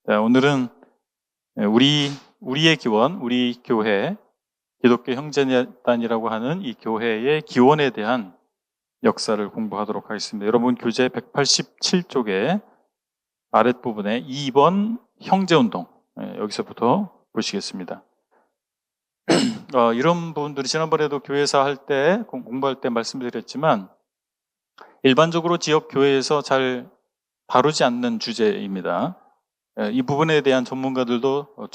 자, 오늘은 우리의 기원, 우리 교회, 기독교 형제단이라고 하는 이 교회의 기원에 대한 역사를 공부하도록 하겠습니다. 여러분 교재 187쪽에 아랫부분에 2번 형제운동, 여기서부터 보시겠습니다. 이런 부분들이 지난번에도 교회사 할 때, 공부할 때 말씀드렸지만 일반적으로 지역 교회에서 잘 다루지 않는 주제입니다. 이 부분에 대한 전문가들도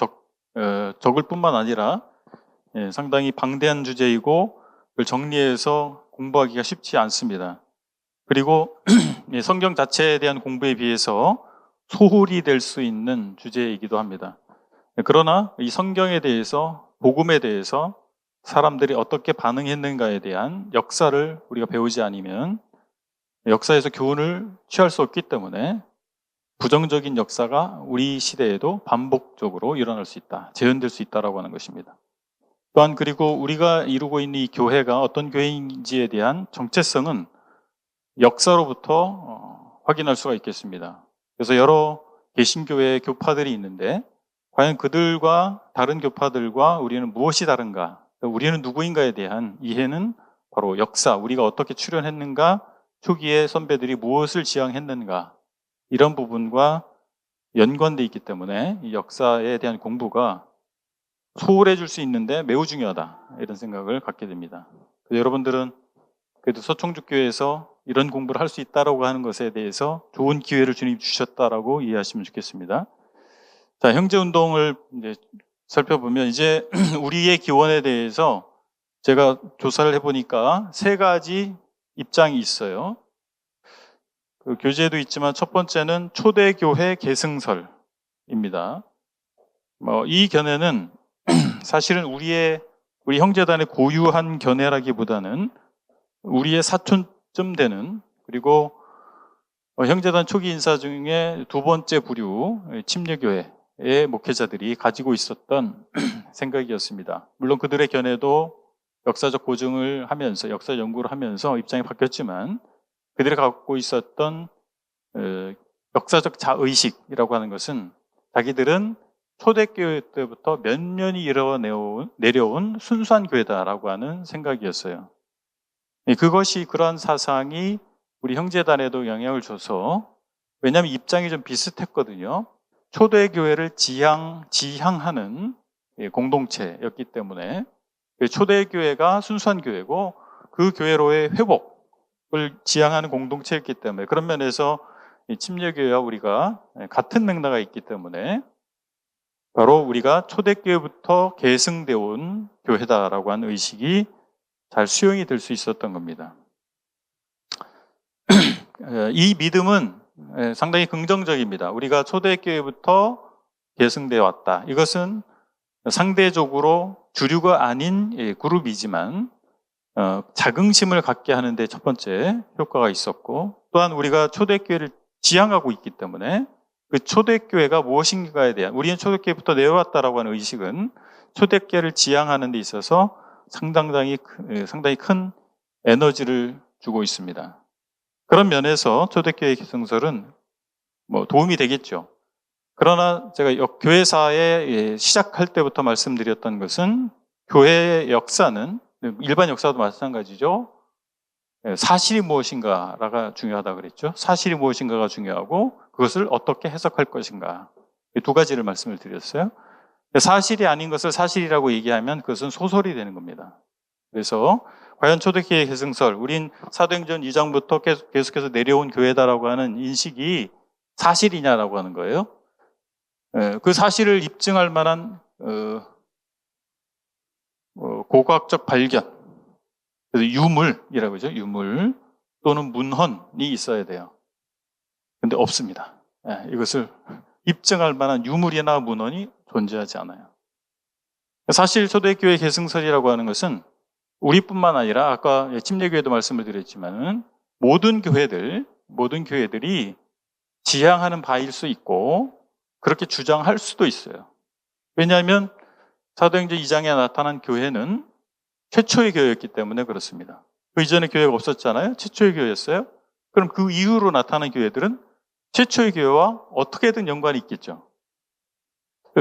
적을 뿐만 아니라 상당히 방대한 주제이고 그걸 정리해서 공부하기가 쉽지 않습니다. 그리고 성경 자체에 대한 공부에 비해서 소홀히 될 수 있는 주제이기도 합니다. 그러나 이 성경에 대해서, 복음에 대해서 사람들이 어떻게 반응했는가에 대한 역사를 우리가 배우지 않으면 역사에서 교훈을 취할 수 없기 때문에 부정적인 역사가 우리 시대에도 반복적으로 일어날 수 있다, 재현될 수 있다라고 하는 것입니다. 또한 그리고 우리가 이루고 있는 이 교회가 어떤 교회인지에 대한 정체성은 역사로부터 확인할 수가 있겠습니다. 그래서 여러 개신교회의 교파들이 있는데 과연 그들과 다른 교파들과 우리는 무엇이 다른가, 우리는 누구인가에 대한 이해는 바로 역사, 우리가 어떻게 출현했는가, 초기에 선배들이 무엇을 지향했는가, 이런 부분과 연관되어 있기 때문에 이 역사에 대한 공부가 소홀해질 수 있는데 매우 중요하다, 이런 생각을 갖게 됩니다. 여러분들은 그래도 서총주교회에서 이런 공부를 할 수 있다라고 하는 것에 대해서 좋은 기회를 주님 주셨다라고 이해하시면 좋겠습니다. 자, 형제운동을 이제 살펴보면 이제 우리의 기원에 대해서 제가 조사를 해보니까 세 가지 입장이 있어요. 그 교재에도 있지만 첫 번째는 초대교회 계승설입니다. 이 견해는 사실은 우리 형제단의 고유한 견해라기보다는 우리의 사촌쯤 되는, 그리고 형제단 초기 인사 중에 두 번째 부류 침례교회의 목회자들이 가지고 있었던 생각이었습니다. 물론 그들의 견해도 역사적 고증을 하면서, 역사 연구를 하면서 입장이 바뀌었지만 그들이 갖고 있었던 역사적 자의식이라고 하는 것은 자기들은 초대교회 때부터 몇 년이 내려온 순수한 교회다라고 하는 생각이었어요. 그것이, 그러한 사상이 우리 형제단에도 영향을 줘서, 왜냐하면 입장이 좀 비슷했거든요. 초대교회를 지향하는 공동체였기 때문에 초대교회가 순수한 교회고 그 교회로의 회복을 지향하는 공동체였기 때문에, 그런 면에서 침례교회와 우리가 같은 맥락이 있기 때문에 바로 우리가 초대교회부터 계승되어 온 교회다라고 하는 의식이 잘 수용이 될 수 있었던 겁니다. 이 믿음은 상당히 긍정적입니다. 우리가 초대교회부터 계승되어 왔다. 이것은 상대적으로 주류가 아닌 그룹이지만 자긍심을 갖게 하는데 첫 번째 효과가 있었고, 또한 우리가 초대교회를 지향하고 있기 때문에 그 초대교회가 무엇인가에 대한, 우리는 초대교회부터 내려왔다라고 하는 의식은 초대교회를 지향하는 데 있어서 상당히 큰 에너지를 주고 있습니다. 그런 면에서 초대교회 계승설은 도움이 되겠죠. 그러나 제가 교회사에 시작할 때부터 말씀드렸던 것은 교회의 역사는, 일반 역사도 마찬가지죠. 사실이 무엇인가가 중요하다고 그랬죠. 사실이 무엇인가가 중요하고 그것을 어떻게 해석할 것인가, 이 두 가지를 말씀을 드렸어요. 사실이 아닌 것을 사실이라고 얘기하면 그것은 소설이 되는 겁니다. 그래서 과연 초대교회 계승설, 우린 사도행전 2장부터 계속해서 내려온 교회다라고 하는 인식이 사실이냐라고 하는 거예요. 그 사실을 입증할 만한 고고학적 발견, 그래서 유물이라고 하죠. 유물 또는 문헌이 있어야 돼요. 근데 없습니다. 이것을 입증할 만한 유물이나 문헌이 존재하지 않아요. 사실 초대교회 계승설이라고 하는 것은 우리뿐만 아니라 아까 침례교회도 말씀을 드렸지만 모든 교회들이 지향하는 바일 수 있고 그렇게 주장할 수도 있어요. 왜냐하면 사도행전 2장에 나타난 교회는 최초의 교회였기 때문에 그렇습니다. 그 이전에 교회가 없었잖아요. 최초의 교회였어요. 그럼 그 이후로 나타난 교회들은 최초의 교회와 어떻게든 연관이 있겠죠.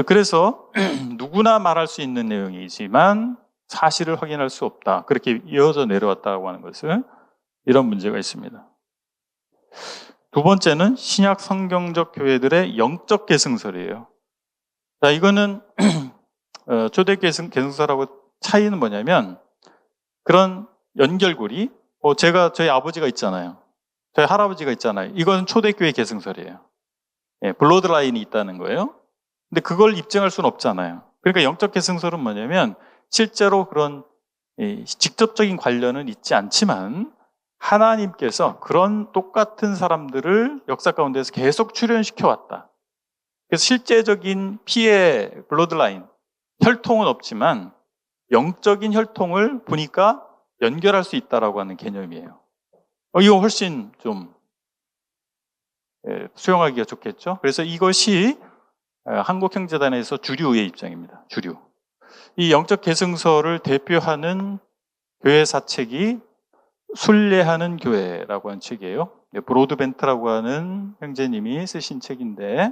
그래서 누구나 말할 수 있는 내용이지만 사실을 확인할 수 없다. 그렇게 이어져 내려왔다고 하는 것을 이런 문제가 있습니다. 두 번째는 신약 성경적 교회들의 영적 계승설이에요. 자, 이거는 초대교회 계승설하고 차이는 뭐냐면 그런 연결고리, 저희 아버지가 있잖아요. 저희 할아버지가 있잖아요. 이건 초대교회 계승설이에요. 예, 블러드라인이 있다는 거예요. 근데 그걸 입증할 수는 없잖아요. 그러니까 영적 계승설은 뭐냐면 실제로 그런 직접적인 관련은 있지 않지만 하나님께서 그런 똑같은 사람들을 역사 가운데서 계속 출현시켜 왔다. 그래서 실제적인 피의 블러드라인, 혈통은 없지만 영적인 혈통을 보니까 연결할 수 있다라고 하는 개념이에요. 이거 훨씬 좀 수용하기가 좋겠죠. 그래서 이것이 한국형제단에서 주류의 입장입니다. 주류. 이 영적 계승설을 대표하는 교회 사책이 순례하는 교회라고 하는 책이에요. 브로드벤트라고 하는 형제님이 쓰신 책인데,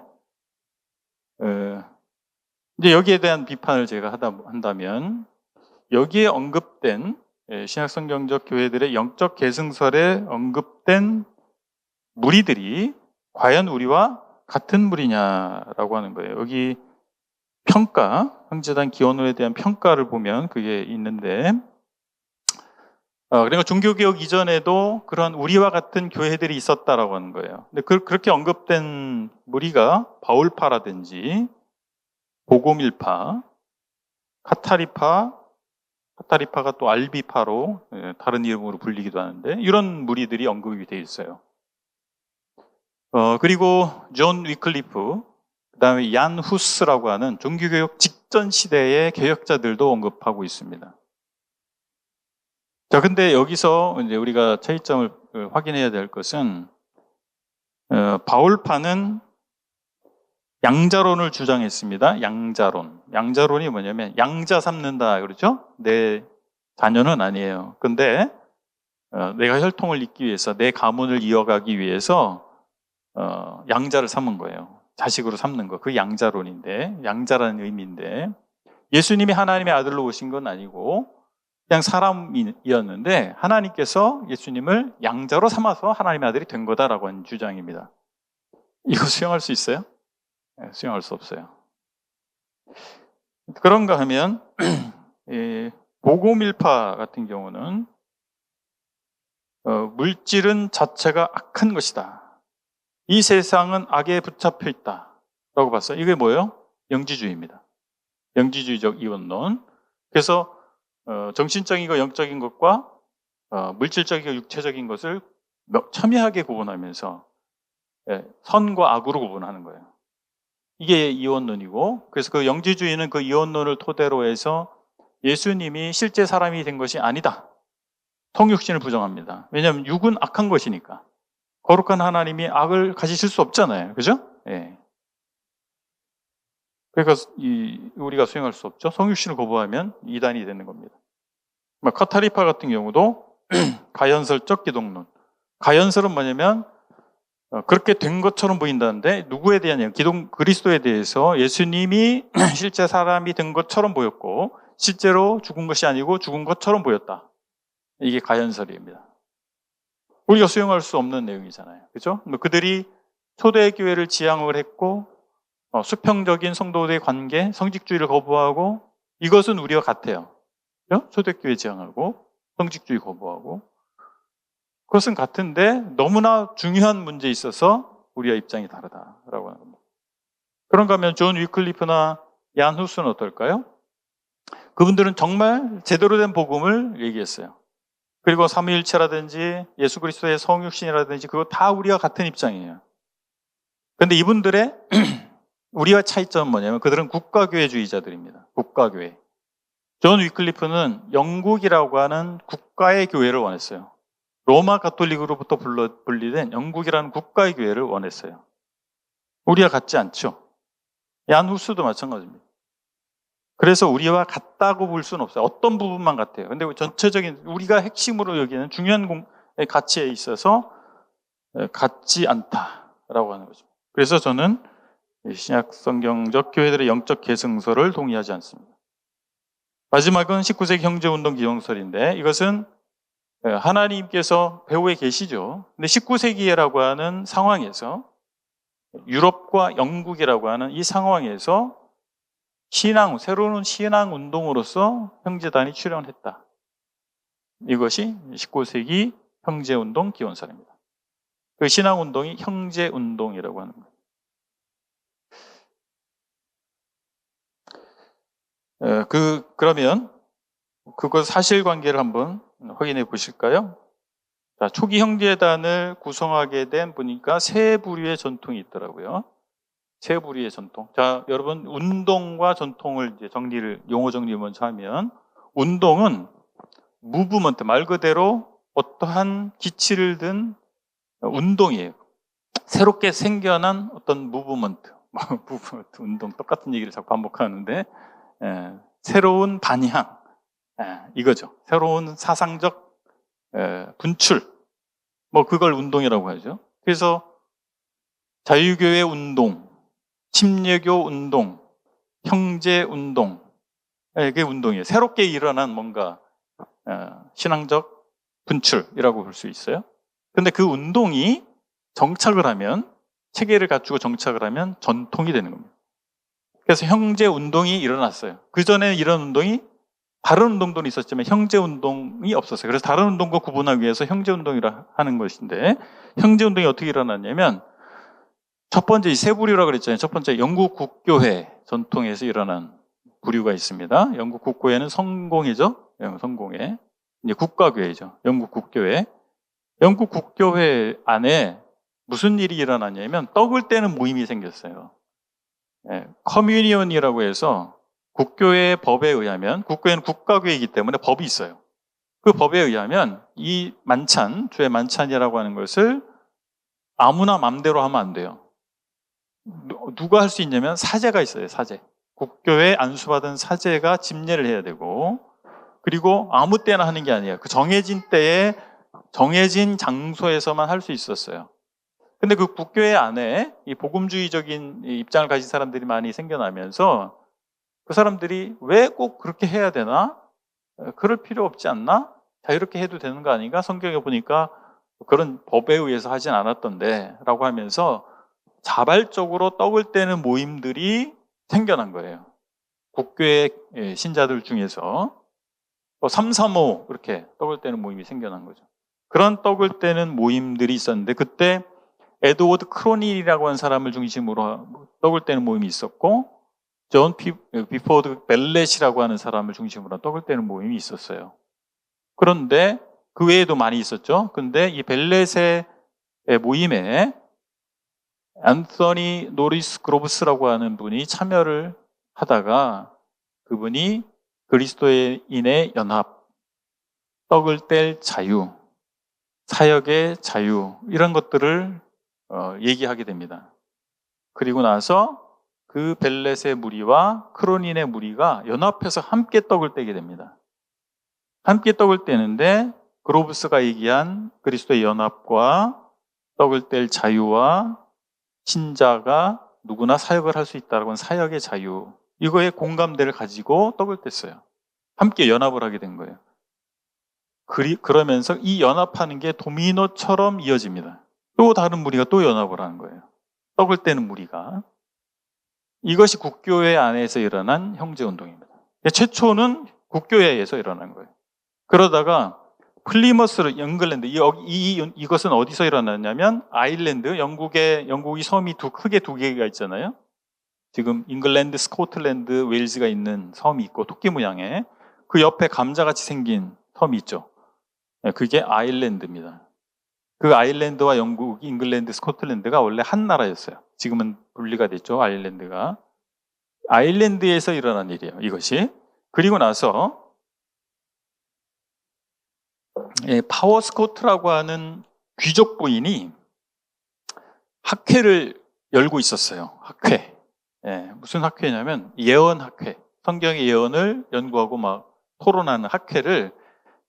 이제 여기에 대한 비판을 제가 한다면, 여기에 언급된 신약성경적 교회들의 영적 계승설에 언급된 무리들이 과연 우리와 같은 무리냐라고 하는 거예요. 여기 평가, 형제단 기원론에 대한 평가를 보면 그게 있는데, 그러니까 종교개혁 이전에도 그런 우리와 같은 교회들이 있었다라고 하는 거예요. 근데 그렇게 언급된 무리가 바울파라든지 보고밀파, 카타리파가 또 알비파로 다른 이름으로 불리기도 하는데 이런 무리들이 언급이 되어 있어요. 그리고 존 위클리프, 그 다음에 얀 후스라고 하는 종교개혁 직전 시대의 개혁자들도 언급하고 있습니다. 자, 근데 여기서 이제 우리가 차이점을 확인해야 될 것은, 바울파는 양자론을 주장했습니다. 양자론. 양자론이 뭐냐면, 양자 삼는다, 그렇죠? 내 자녀는 아니에요. 근데, 내가 혈통을 잇기 위해서, 내 가문을 이어가기 위해서, 양자를 삼은 거예요. 자식으로 삼는 거. 그게 양자론인데, 양자라는 의미인데, 예수님이 하나님의 아들로 오신 건 아니고, 그냥 사람이었는데 하나님께서 예수님을 양자로 삼아서 하나님의 아들이 된 거다라고 하는 주장입니다. 이거 수용할 수 있어요? 네, 수용할 수 없어요. 그런가 하면 보고밀파 같은 경우는 물질은 자체가 악한 것이다. 이 세상은 악에 붙잡혀 있다라고 봤어요. 이게 뭐예요? 영지주의입니다. 영지주의적 이원론. 그래서 정신적이고 영적인 것과 물질적이고 육체적인 것을 첨예하게 구분하면서 선과 악으로 구분하는 거예요. 이게 이원론이고, 그래서 그 영지주의는 그 이원론을 토대로 해서 예수님이 실제 사람이 된 것이 아니다. 성육신을 부정합니다. 왜냐하면 육은 악한 것이니까. 거룩한 하나님이 악을 가지실 수 없잖아요. 그죠? 예. 그러니까 우리가 수용할 수 없죠. 성육신을 거부하면 이단이 되는 겁니다. 카타리파 같은 경우도 가연설적 기독론. 가연설은 뭐냐면 그렇게 된 것처럼 보인다는데 누구에 대한 그리스도에 대해서 예수님이 실제 사람이 된 것처럼 보였고 실제로 죽은 것이 아니고 죽은 것처럼 보였다. 이게 가연설입니다. 우리가 수용할 수 없는 내용이잖아요. 그렇죠? 그들이 초대교회를 지향을 했고 수평적인 성도들의 관계, 성직주의를 거부하고 이것은 우리와 같아요. 그렇죠? 초대교회 지향하고 성직주의 거부하고 그것은 같은데 너무나 중요한 문제에 있어서 우리와 입장이 다르다라고 하는 겁니다. 그런가 하면 존 위클리프나 얀 후스는 어떨까요? 그분들은 정말 제대로 된 복음을 얘기했어요. 그리고 삼위일체라든지 예수 그리스도의 성육신이라든지 그거 다 우리와 같은 입장이에요. 그런데 이분들의 우리와 차이점은 뭐냐면 그들은 국가교회주의자들입니다. 국가교회. 존 위클리프는 영국이라고 하는 국가의 교회를 원했어요. 로마 가톨릭으로부터 분리된 영국이라는 국가의 교회를 원했어요. 우리와 같지 않죠. 얀 후스도 마찬가지입니다. 그래서 우리와 같다고 볼 수는 없어요. 어떤 부분만 같아요. 근데 전체적인 우리가 핵심으로 여기는 중요한 가치에 있어서 같지 않다라고 하는 거죠. 그래서 저는 신약 성경적 교회들의 영적 계승설을 동의하지 않습니다. 마지막은 19세기 형제운동 기용설인데 이것은 하나님께서 배후에 계시죠. 근데 19세기라고 하는 상황에서 유럽과 영국이라고 하는 이 상황에서 새로운 신앙 운동으로서 형제단이 출현했다. 이것이 19세기 형제운동 기원설입니다. 그 신앙 운동이 형제운동이라고 하는 거예요. 그러면 그것 사실관계를 한번 확인해 보실까요? 자, 초기 형제단을 구성하게 된 보니까 세 부류의 전통이 있더라고요. 세 부류의 전통. 자, 여러분 운동과 전통을 이제 용어 정리를 먼저 하면 운동은 무브먼트, 말 그대로 어떠한 기치를 든 운동이에요. 새롭게 생겨난 어떤 무브먼트, 운동 똑같은 얘기를 자꾸 반복하는데 새로운 반향, 이거죠. 새로운 사상적 분출, 그걸 운동이라고 하죠. 그래서 자유교회 운동, 침례교 운동, 형제 운동, 이게 운동이에요. 새롭게 일어난 뭔가 신앙적 분출이라고 볼 수 있어요. 근데 그 운동이 정착을 하면, 체계를 갖추고 정착을 하면 전통이 되는 겁니다. 그래서 형제 운동이 일어났어요. 그 전에 이런 운동이 다른 운동도 있었지만 형제 운동이 없었어요. 그래서 다른 운동과 구분하기 위해서 형제 운동이라 하는 것인데, 형제 운동이 어떻게 일어났냐면 첫 번째 세 부류라고 그랬잖아요. 첫 번째 영국 국교회 전통에서 일어난 부류가 있습니다. 영국 국교회는 성공회죠. 성공회. 이제 국가교회죠. 영국 국교회. 영국 국교회 안에 무슨 일이 일어났냐면 떡을 떼는 모임이 생겼어요. 커뮤니언이라고 해서 국교회 법에 의하면, 국교회는 국가교회이기 때문에 법이 있어요. 그 법에 의하면 이 만찬, 주의 만찬이라고 하는 것을 아무나 맘대로 하면 안 돼요. 누가 할 수 있냐면 사제가 있어요. 사제. 국교회 안수받은 사제가 집례를 해야 되고, 그리고 아무 때나 하는 게 아니에요. 그 정해진 때에 정해진 장소에서만 할 수 있었어요. 근데 그 국교회 안에 이 복음주의적인 입장을 가진 사람들이 많이 생겨나면서 그 사람들이 왜 꼭 그렇게 해야 되나? 그럴 필요 없지 않나? 자유롭게 해도 되는 거 아닌가? 성경에 보니까 그런 법에 의해서 하진 않았던데 라고 하면서 자발적으로 떡을 떼는 모임들이 생겨난 거예요. 국교회 신자들 중에서 335 이렇게 떡을 떼는 모임이 생겨난 거죠. 그런 떡을 떼는 모임들이 있었는데 그때 에드워드 크로닐이라고 하는 사람을 중심으로 떡을 떼는 모임이 있었고, 존 비포드 벨렛이라고 하는 사람을 중심으로 떡을 떼는 모임이 있었어요. 그런데 그 외에도 많이 있었죠. 근데 이 벨렛의 모임에 앤서니 노리스 그로브스라고 하는 분이 참여를 하다가 그분이 그리스도인의 연합, 떡을 뗄 자유, 사역의 자유, 이런 것들을 얘기하게 됩니다. 그리고 나서 그 벨렛의 무리와 크로닌의 무리가 연합해서 함께 떡을 떼게 됩니다. 함께 떡을 떼는데 그로브스가 얘기한 그리스도의 연합과 떡을 뗄 자유와 신자가 누구나 사역을 할 수 있다는 사역의 자유, 이거에 공감대를 가지고 떡을 뗐어요. 함께 연합을 하게 된 거예요. 그러면서 이 연합하는 게 도미노처럼 이어집니다. 또 다른 무리가 또 연합을 하는 거예요. 떡을 떼는 무리가. 이것이 국교회 안에서 일어난 형제운동입니다. 최초는 국교회에서 일어난 거예요. 그러다가 플리머스, 잉글랜드, 이것은 어디서 일어났냐면 아일랜드, 영국이 섬이 크게 두 개가 있잖아요. 지금 잉글랜드, 스코틀랜드, 웨일즈가 있는 섬이 있고 토끼 모양의 그 옆에 감자같이 생긴 섬이 있죠. 그게 아일랜드입니다. 그 아일랜드와 영국, 잉글랜드, 스코틀랜드가 원래 한 나라였어요. 지금은 분리가 됐죠, 아일랜드가. 아일랜드에서 일어난 일이에요, 이것이. 그리고 나서 파워스코트라고 하는 귀족 부인이 학회를 열고 있었어요. 학회. 무슨 학회냐면 예언학회. 성경의 예언을 연구하고 막 토론하는 학회를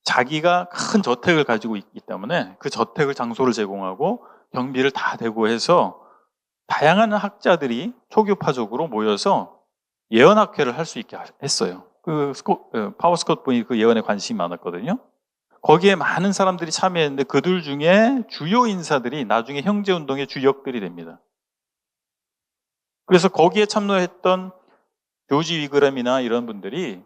자기가 큰 저택을 가지고 있기 때문에 그 저택을 장소를 제공하고 경비를 다 대고 해서 다양한 학자들이 초교파적으로 모여서 예언학회를 할 수 있게 했어요. 파워 스콧 분이 그 예언에 관심이 많았거든요. 거기에 많은 사람들이 참여했는데 그들 중에 주요 인사들이 나중에 형제운동의 주역들이 됩니다. 그래서 거기에 참여했던 조지 위그램이나 이런 분들이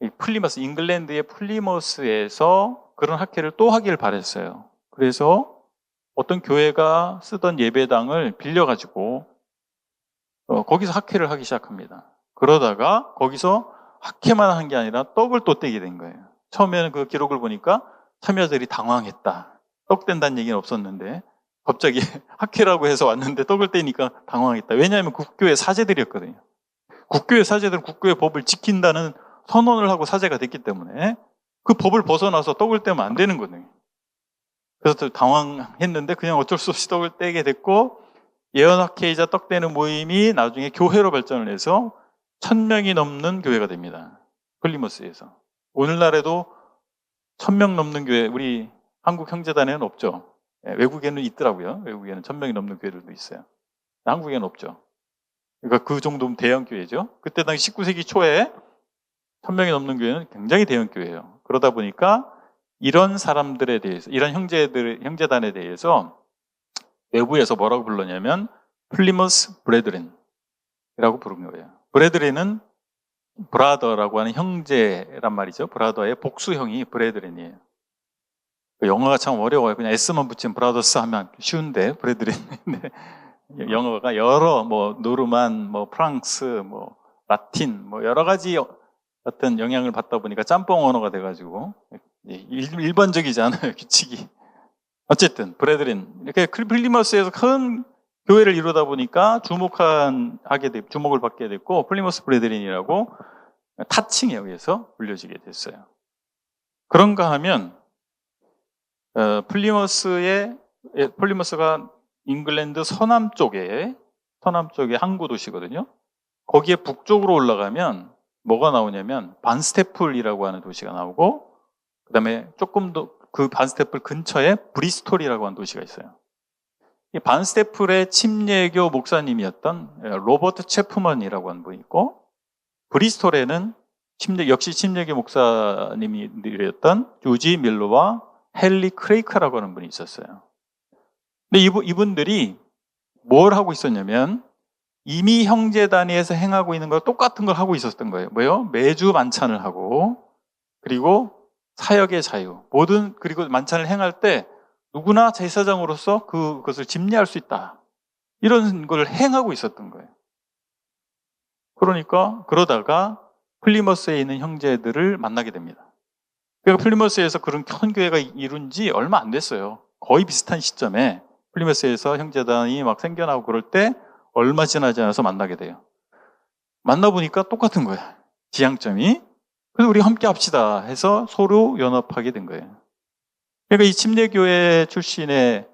잉글랜드의 플리머스에서 그런 학회를 또 하길 바랬어요. 그래서 어떤 교회가 쓰던 예배당을 빌려가지고 거기서 학회를 하기 시작합니다. 그러다가 거기서 학회만 한 게 아니라 떡을 또 떼게 된 거예요. 처음에는 그 기록을 보니까 참여자들이 당황했다. 떡 뗀다는 얘기는 없었는데 갑자기 학회라고 해서 왔는데 떡을 떼니까 당황했다. 왜냐하면 국교의 사제들이었거든요. 국교의 사제들은 국교의 법을 지킨다는 선언을 하고 사제가 됐기 때문에 그 법을 벗어나서 떡을 떼면 안 되는 거예요. 그래서 당황했는데 그냥 어쩔 수 없이 떡을 떼게 됐고 예언학회이자 떡 떼는 모임이 나중에 교회로 발전을 해서 1000명이 넘는 교회가 됩니다. 플리머스에서. 오늘날에도 1000명 넘는 교회, 우리 한국 형제단에는 없죠. 외국에는 있더라고요. 외국에는 1000명이 넘는 교회들도 있어요. 한국에는 없죠. 그러니까 그 정도면 대형 교회죠. 그때 당시 19세기 초에 1000명이 넘는 교회는 굉장히 대형 교회예요. 그러다 보니까 이런 사람들에 대해서, 이런 형제단에 대해서 외부에서 뭐라고 불렀냐면 플리머스 브레드렌이라고 부른 거예요. 브레드렌은 브라더라고 하는 형제란 말이죠. 브라더의 복수형이 브레드렌이에요. 영어가 참 어려워요. 그냥 S만 붙이면 브라더스 하면 쉬운데 브레드렌. 영어가 여러 노르만, 프랑스, 라틴, 여러 가지 어떤 영향을 받다 보니까 짬뽕 언어가 돼가지고 일반적이지 않아요, 규칙이. 어쨌든 브레드린 이렇게 플리머스에서 큰 교회를 이루다 보니까 주목을 받게 됐고 플리머스 브레드린이라고 타칭에 의해서 불려지게 됐어요. 그런가 하면 플리머스가 잉글랜드 서남 쪽에 항구 도시거든요. 거기에 북쪽으로 올라가면 뭐가 나오냐면 반스테플이라고 하는 도시가 나오고 그다음에 조금 더 그 반스테플 근처에 브리스톨이라고 하는 도시가 있어요. 이 반스테플의 침례교 목사님이었던 로버트 체프먼이라고 하는 분이 있고 브리스톨에는 역시 침례교 목사님이었던 조지 밀러와 헨리 크레이크라고 하는 분이 있었어요. 근데 이분들이 뭘 하고 있었냐면 이미 형제 단위에서 행하고 있는 거 똑같은 걸 하고 있었던 거예요. 뭐요? 매주 만찬을 하고 그리고 사역의 자유, 그리고 만찬을 행할 때 누구나 제사장으로서 그것을 집례할 수 있다. 이런 걸 행하고 있었던 거예요. 그러다가 플리머스에 있는 형제들을 만나게 됩니다. 그러니까 플리머스에서 그런 큰 교회가 이룬 지 얼마 안 됐어요. 거의 비슷한 시점에 플리머스에서 형제단이 막 생겨나고 그럴 때 얼마 지나지 않아서 만나게 돼요. 만나보니까 똑같은 거예요. 지향점이. 그래서 우리 함께 합시다 해서 서로 연합하게 된 거예요. 그러니까 이 침례교회 출신의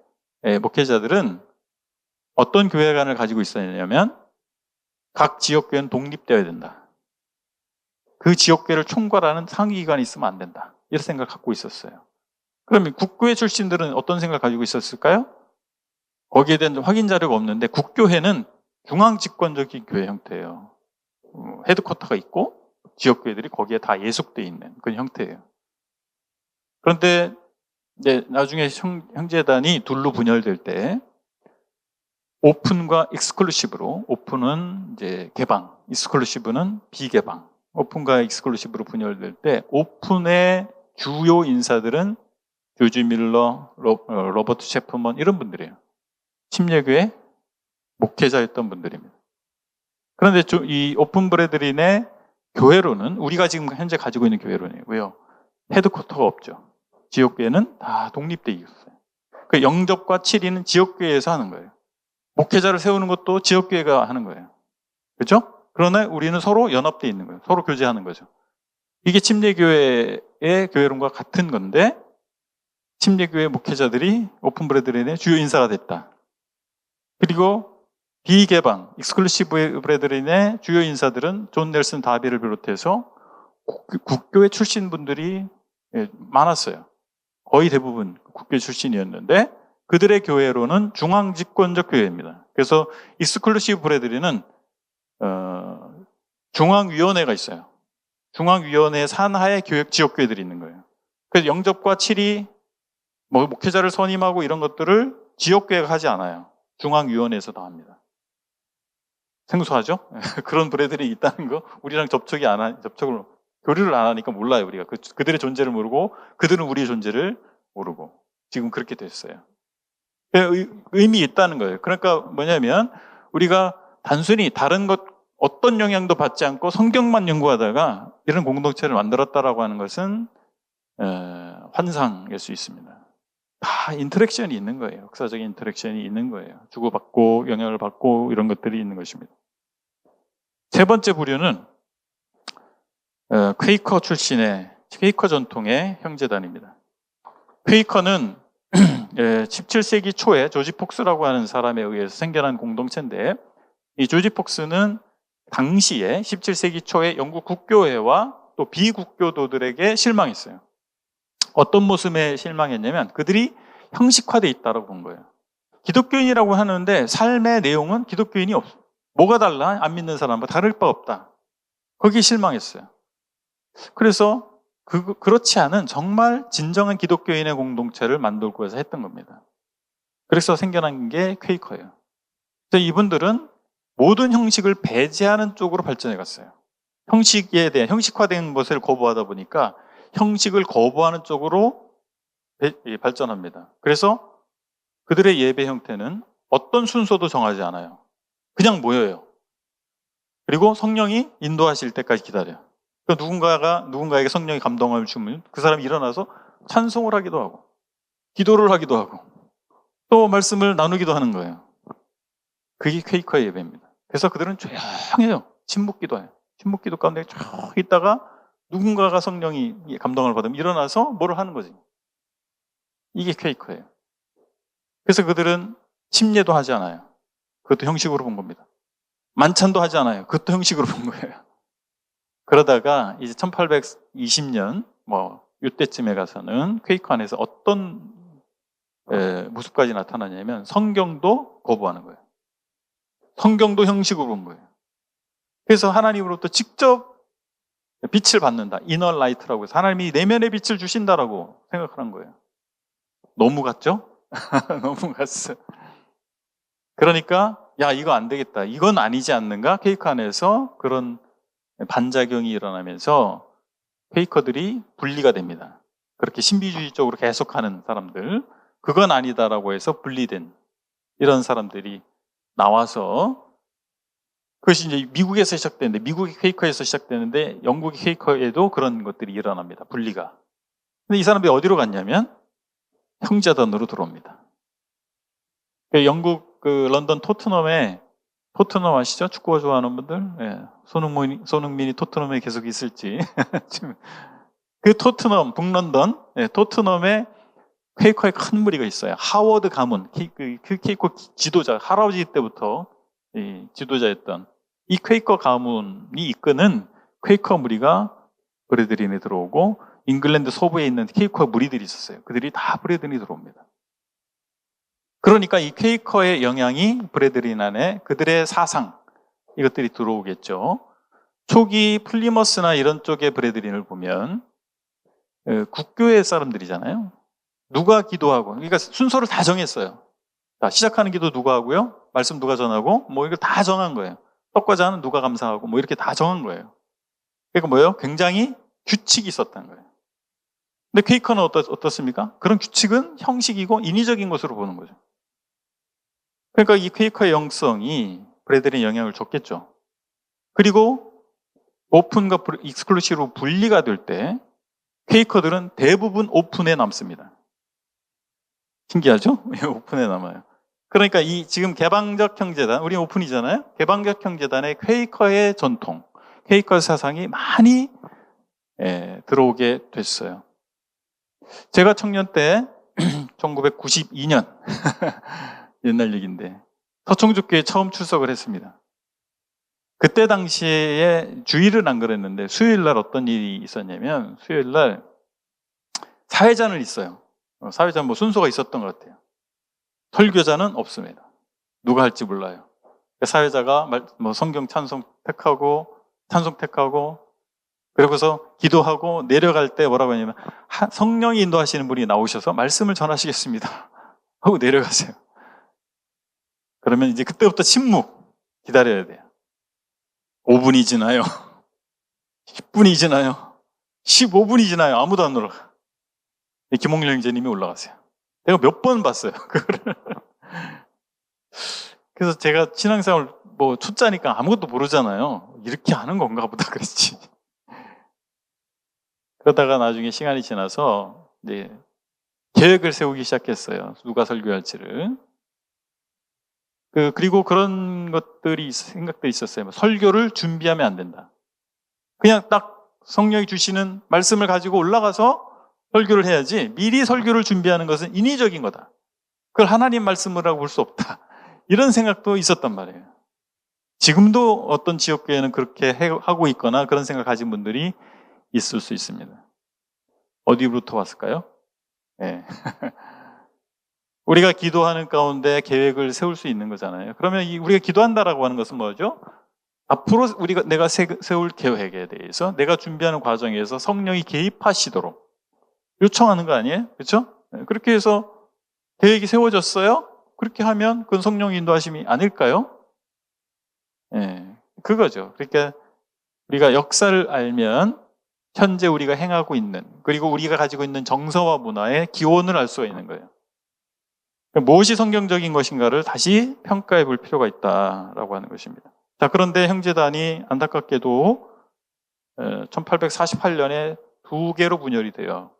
목회자들은 어떤 교회관을 가지고 있었냐면 각 지역교회는 독립되어야 된다. 그 지역교회를 총괄하는 상위기관이 있으면 안 된다. 이런 생각을 갖고 있었어요. 그러면 국교회 출신들은 어떤 생각을 가지고 있었을까요? 거기에 대한 확인 자료가 없는데 국교회는 중앙집권적인 교회 형태예요. 헤드쿼터가 있고 지역교회들이 거기에 다 예속되어 있는 그런 형태예요. 그런데 이제 나중에 형제단이 둘로 분열될 때 오픈과 익스클루시브로, 오픈은 이제 개방, 익스클루시브는 비개방, 오픈과 익스클루시브로 분열될 때 오픈의 주요 인사들은 조지 밀러, 로버트 체프먼 이런 분들이에요. 침례교회 목회자였던 분들입니다. 그런데 이 오픈 브레드린의 교회로는 우리가 지금 현재 가지고 있는 교회로는 왜요? 헤드쿼터가 없죠. 지역교회는 다 독립되어 있어요. 그 영접과 치리는 지역교회에서 하는 거예요. 목회자를 세우는 것도 지역교회가 하는 거예요. 그렇죠? 그러나 우리는 서로 연합되어 있는 거예요. 서로 교제하는 거죠. 이게 침례교회의 교회론과 같은 건데 침례교회 목회자들이 오픈 브레드린의 주요 인사가 됐다. 그리고 비개방, 익스클루시브 브레드린의 주요 인사들은 존 넬슨 다비를 비롯해서 국교회 출신 분들이 많았어요. 거의 대부분 국교 출신이었는데 그들의 교회로는 중앙집권적 교회입니다. 그래서 익스클루시브 브레드리는 중앙위원회가 있어요. 중앙위원회 산하에 지역교회들이 있는 거예요. 그래서 영접과 칠이, 목회자를 선임하고 이런 것들을 지역교회가 하지 않아요. 중앙위원회에서 다 합니다. 생소하죠? 그런 브레들이 있다는 거, 우리랑 교류를 안 하니까 몰라요, 우리가. 그들의 존재를 모르고, 그들은 우리의 존재를 모르고. 지금 그렇게 됐어요. 의미 있다는 거예요. 그러니까 뭐냐면, 우리가 단순히 다른 어떤 영향도 받지 않고 성경만 연구하다가 이런 공동체를 만들었다라고 하는 것은, 환상일 수 있습니다. 다 인터랙션이 있는 거예요. 역사적인 인터랙션이 있는 거예요. 주고받고 영향을 받고 이런 것들이 있는 것입니다. 세 번째 부류는 퀘이커 출신의 퀘이커 전통의 형제단입니다. 퀘이커는 17세기 초에 조지 폭스라고 하는 사람에 의해서 생겨난 공동체인데, 이 조지 폭스는 당시에 17세기 초에 영국 국교회와 또 비국교도들에게 실망했어요. 어떤 모습에 실망했냐면 그들이 형식화되어 있다고 본 거예요. 기독교인이라고 하는데 삶의 내용은 기독교인이 없어. 뭐가 달라? 안 믿는 사람과 다를 바 없다. 거기에 실망했어요. 그래서 그렇지 않은 정말 진정한 기독교인의 공동체를 만들고 해서 했던 겁니다. 그래서 생겨난 게 퀘이커예요. 그래서 이분들은 모든 형식을 배제하는 쪽으로 발전해 갔어요. 형식에 대한 형식화된 것을 거부하다 보니까 형식을 거부하는 쪽으로 발전합니다. 그래서 그들의 예배 형태는 어떤 순서도 정하지 않아요. 그냥 모여요. 그리고 성령이 인도하실 때까지 기다려요. 그러니까 누군가에게 성령이 감동을 주면 그 사람이 일어나서 찬송을 하기도 하고 기도를 하기도 하고 또 말씀을 나누기도 하는 거예요. 그게 퀘이커의 예배입니다. 그래서 그들은 조용해요. 침묵기도해요. 침묵기도 가운데 쭉 있다가 누군가가 성령이 감동을 받으면 일어나서 뭐를 하는 거지. 이게 퀘이커예요. 그래서 그들은 침례도 하지 않아요. 그것도 형식으로 본 겁니다. 만찬도 하지 않아요. 그것도 형식으로 본 거예요. 그러다가 이제 1820년 이때쯤에 가서는 퀘이커 안에서 어떤 모습까지 나타나냐면 성경도 거부하는 거예요. 성경도 형식으로 본 거예요. 그래서 하나님으로부터 직접 빛을 받는다. 이너 라이트라고 해서 하나님이 내면의 빛을 주신다라고 생각하는 거예요. 너무 같죠? 너무 같어. 그러니까 야 이거 안 되겠다. 이건 아니지 않는가? 퀘이커 안에서 그런 반작용이 일어나면서 퀘이커들이 분리가 됩니다. 그렇게 신비주의적으로 계속하는 사람들, 그건 아니다라고 해서 분리된 이런 사람들이 나와서 그것이 이제 미국에서 시작되는데, 미국의 퀘이커에서 시작되는데 영국의 퀘이커에도 그런 것들이 일어납니다. 분리가. 근데 이 사람들이 어디로 갔냐면 형제단으로 들어옵니다. 영국 런던 토트넘 아시죠? 축구 좋아하는 분들? 예. 손흥민이 토트넘에 계속 있을지. 그 토트넘, 북런던, 토트넘에 퀘이커의 큰 무리가 있어요. 하워드 가문, 그 퀘이커 지도자, 할아버지 때부터 지도자였던 이 퀘이커 가문이 이끄는 퀘이커 무리가 브레드린에 들어오고, 잉글랜드 서부에 있는 퀘이커 무리들이 있었어요. 그들이 다 브레드린에 들어옵니다. 그러니까 이 퀘이커의 영향이 브레드린 안에 그들의 사상, 이것들이 들어오겠죠. 초기 플리머스나 이런 쪽의 브레드린을 보면 국교회 사람들이잖아요. 누가 기도하고, 그러니까 순서를 다 정했어요. 자, 시작하는 기도 누가 하고요, 말씀 누가 전하고, 이걸 다 정한 거예요. 떡과자는 누가 감사하고, 이렇게 다 정한 거예요. 그러니까 뭐예요? 굉장히 규칙이 있었다는 거예요. 근데 퀘이커는 어떻습니까? 그런 규칙은 형식이고 인위적인 것으로 보는 거죠. 그러니까 이 퀘이커의 영성이 브레드린에 영향을 줬겠죠. 그리고 오픈과 익스클루시브로 분리가 될 때 퀘이커들은 대부분 오픈에 남습니다. 신기하죠? 오픈에 남아요. 그러니까 이 지금 개방적 형제단, 우리 오픈이잖아요. 개방적 형제단의 퀘이커의 전통, 퀘이커 사상이 많이 들어오게 됐어요. 제가 청년 때 1992년 옛날 얘기인데 서총주교에 처음 출석을 했습니다. 그때 당시에 주일은 안 그랬는데 수요일 날 어떤 일이 있었냐면, 수요일 날 사회전을 있어요. 사회전 순서가 있었던 것 같아요. 설교자는 없습니다. 누가 할지 몰라요. 사회자가 성경 찬송 택하고 그러고서 기도하고 내려갈 때 뭐라고 하냐면 성령이 인도하시는 분이 나오셔서 말씀을 전하시겠습니다 하고 내려가세요. 그러면 이제 그때부터 침묵 기다려야 돼요. 5분이 지나요. 10분이 지나요. 15분이 지나요. 아무도 안 올라가. 김홍렬 형제님이 올라가세요. 내가 몇 번 봤어요. 그거를. 그래서 제가 신앙생활 초짜니까 아무것도 모르잖아요. 이렇게 하는 건가 보다 그랬지. 그러다가 나중에 시간이 지나서 이제 계획을 세우기 시작했어요. 누가 설교할지를. 그리고 그런 생각들이 있었어요. 설교를 준비하면 안 된다. 그냥 딱 성령이 주시는 말씀을 가지고 올라가서 설교를 해야지 미리 설교를 준비하는 것은 인위적인 거다. 그걸 하나님 말씀이라고 볼 수 없다. 이런 생각도 있었단 말이에요. 지금도 어떤 지역교회는 그렇게 하고 있거나 그런 생각 가진 분들이 있을 수 있습니다. 어디부터 왔을까요? 네. 우리가 기도하는 가운데 계획을 세울 수 있는 거잖아요. 그러면 우리가 기도한다라고 하는 것은 뭐죠? 앞으로 내가 세울 계획에 대해서 내가 준비하는 과정에서 성령이 개입하시도록 요청하는 거 아니에요? 그렇죠? 그렇게 해서 계획이 세워졌어요? 그렇게 하면 그건 성령의 인도하심이 아닐까요? 그거죠. 그러니까 우리가 역사를 알면 현재 우리가 행하고 있는 그리고 우리가 가지고 있는 정서와 문화의 기원을 알 수가 있는 거예요. 무엇이 성경적인 것인가를 다시 평가해 볼 필요가 있다라고 하는 것입니다. 자, 그런데 형제단이 안타깝게도 1848년에 두 개로 분열이 돼요.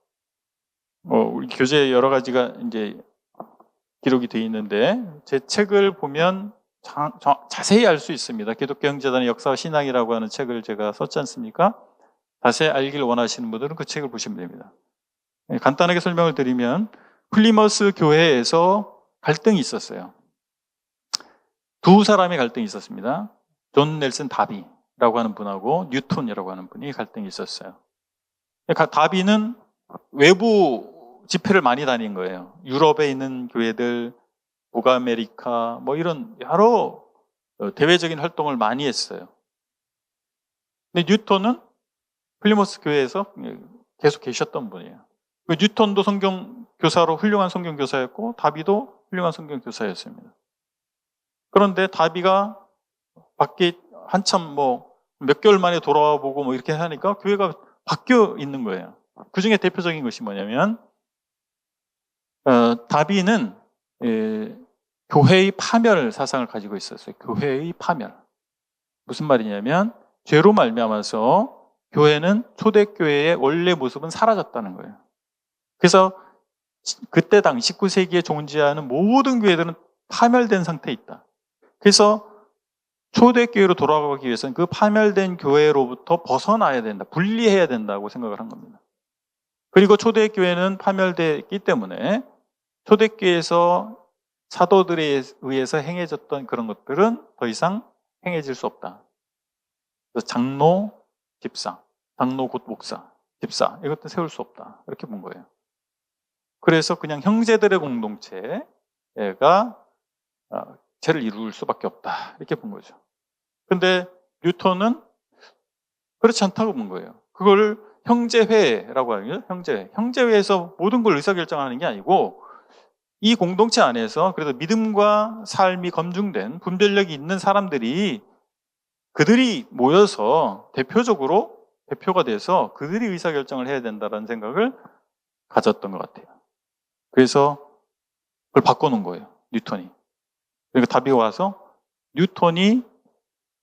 우리 교재에 여러 가지가 이제 기록이 되어 있는데 제 책을 보면 자세히 알 수 있습니다. 기독교 형제단의 역사와 신앙이라고 하는 책을 제가 썼지 않습니까? 자세히 알길 원하시는 분들은 그 책을 보시면 됩니다. 간단하게 설명을 드리면 플리머스 교회에서 갈등이 있었어요. 두 사람의 갈등이 있었습니다. 존 넬슨 다비라고 하는 분하고 뉴턴이라고 하는 분이 갈등이 있었어요. 다비는 외부 집회를 많이 다닌 거예요. 유럽에 있는 교회들, 북아메리카 이런 여러 대외적인 활동을 많이 했어요. 근데 뉴턴은 플리머스 교회에서 계속 계셨던 분이에요. 뉴턴도 성경교사로 훌륭한 성경교사였고 다비도 훌륭한 성경교사였습니다. 그런데 다비가 밖에 한참 몇 개월 만에 돌아와 보고 이렇게 하니까 교회가 바뀌어 있는 거예요. 그 중에 대표적인 것이 뭐냐면 다비는 교회의 파멸 사상을 가지고 있었어요. 교회의 파멸. 무슨 말이냐면 죄로 말미암아서 교회는 초대교회의 원래 모습은 사라졌다는 거예요. 그래서 그때 당시 19세기에 존재하는 모든 교회들은 파멸된 상태에 있다. 그래서 초대교회로 돌아가기 위해서는 그 파멸된 교회로부터 벗어나야 된다. 분리해야 된다고 생각을 한 겁니다. 그리고 초대교회는 파멸됐기 때문에 초대교회에서 사도들에 의해서 행해졌던 그런 것들은 더 이상 행해질 수 없다. 그래서 장로, 집사, 장로 곧 목사, 집사 이것도 세울 수 없다. 이렇게 본 거예요. 그래서 그냥 형제들의 공동체가 죄를 이룰 수밖에 없다. 이렇게 본 거죠. 근데 뉴턴은 그렇지 않다고 본 거예요. 그걸 형제회라고 하거든요. 형제회에서 모든 걸 의사결정하는 게 아니고 이 공동체 안에서 그래도 믿음과 삶이 검증된 분별력이 있는 사람들이 그들이 모여서 대표가 돼서 그들이 의사결정을 해야 된다는 생각을 가졌던 것 같아요. 그래서 그걸 바꿔놓은 거예요. 뉴턴이. 그러니까 다비가 와서 뉴턴이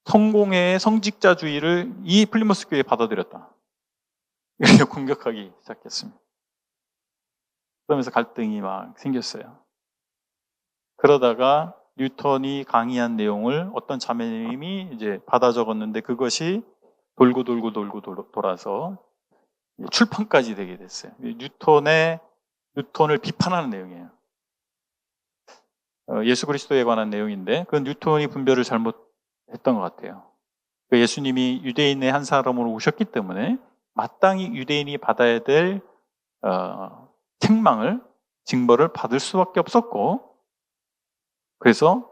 성공의 성직자주의를 이 플리머스 교회에 받아들였다. 이렇게 공격하기 시작했습니다. 그러면서 갈등이 막 생겼어요. 그러다가 뉴턴이 강의한 내용을 어떤 자매님이 이제 받아 적었는데 그것이 돌고 돌아서 출판까지 되게 됐어요. 뉴턴을 비판하는 내용이에요. 예수 그리스도에 관한 내용인데 그 뉴턴이 분별을 잘못했던 것 같아요. 예수님이 유대인의 한 사람으로 오셨기 때문에 마땅히 유대인이 받아야 될 책망을 징벌을 받을 수밖에 없었고 그래서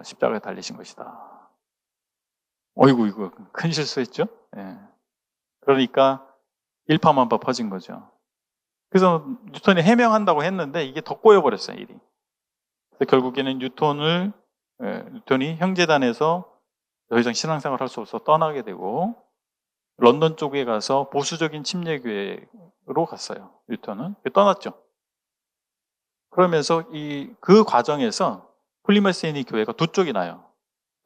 십자가에 달리신 것이다. 어이구, 이거 큰 실수했죠? 예. 그러니까 일파만파 퍼진 거죠. 그래서 뉴턴이 해명한다고 했는데 이게 더 꼬여버렸어요, 일이. 그래서 결국에는 뉴턴이 형제단에서 더 이상 신앙생활 할 수 없어 떠나게 되고 런던 쪽에 가서 보수적인 침례교회로 갔어요. 뉴턴은 떠났죠. 그러면서 그 과정에서 플리머스 교회가 두 쪽이 나요.